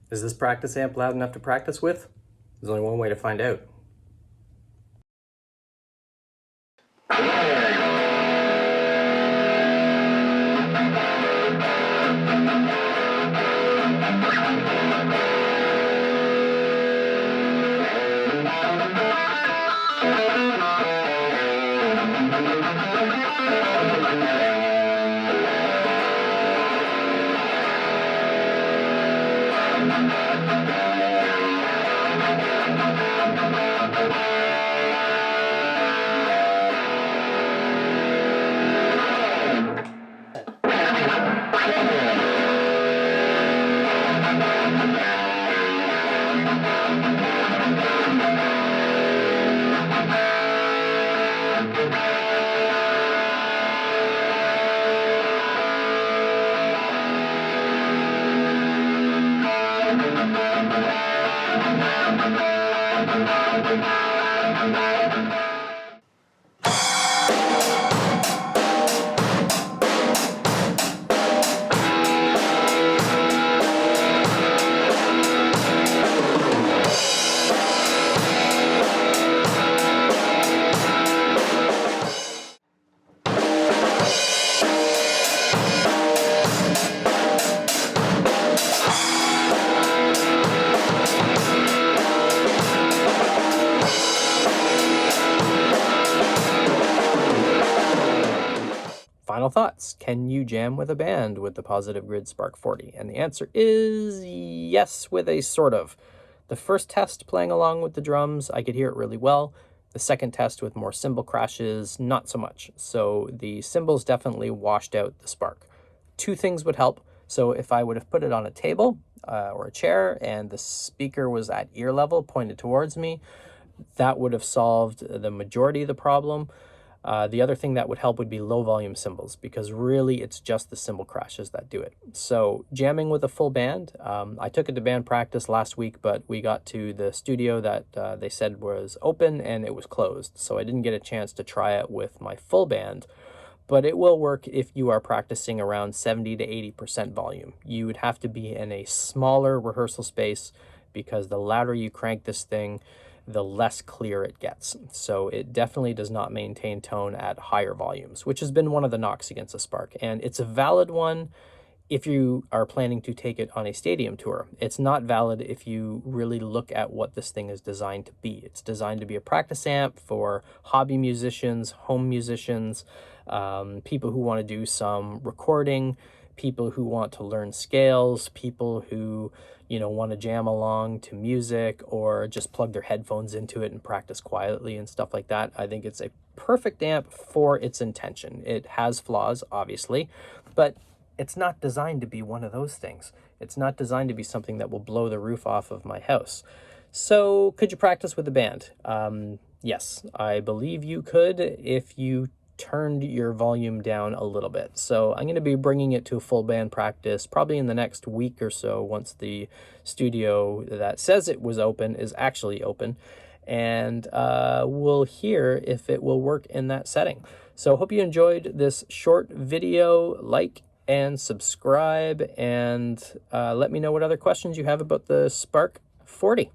Is this practice amp loud enough to practice with? There's only one way to find out. Final thoughts. Can you jam with a band with the Positive Grid Spark 40? And the answer is yes, with a sort of. The first test playing along with the drums, I could hear it really well. The second test with more cymbal crashes, not so much. So the cymbals definitely washed out the spark. Two things would help. So if I would have put it on a table or a chair and the speaker was at ear level pointed towards me, that would have solved the majority of the problem. The other thing that would help would be low volume cymbals, because really it's just the cymbal crashes that do it. So jamming with a full band, I took it to band practice last week, but we got to the studio that they said was open and it was closed. So I didn't get a chance to try it with my full band, but it will work if you are practicing around 70 to 80% volume. You would have to be in a smaller rehearsal space, because the louder you crank this thing, the less clear it gets. So it definitely does not maintain tone at higher volumes, which has been one of the knocks against the Spark. And it's a valid one if you are planning to take it on a stadium tour. It's not valid if you really look at what this thing is designed to be. It's designed to be a practice amp for hobby musicians, home musicians, people who want to do some recording, people who want to learn scales, people who, you know, want to jam along to music or just plug their headphones into it and practice quietly and stuff like that. I think it's a perfect amp for its intention. It has flaws, obviously, but it's not designed to be one of those things. It's not designed to be something that will blow the roof off of my house. So could you practice with a band? Yes, I believe you could if you turned your volume down a little bit. So I'm going to be bringing it to a full band practice probably in the next week or so, once the studio that says it was open is actually open, and we'll hear if it will work in that setting. So hope you enjoyed this short video. Like and subscribe, and let me know what other questions you have about the Spark 40.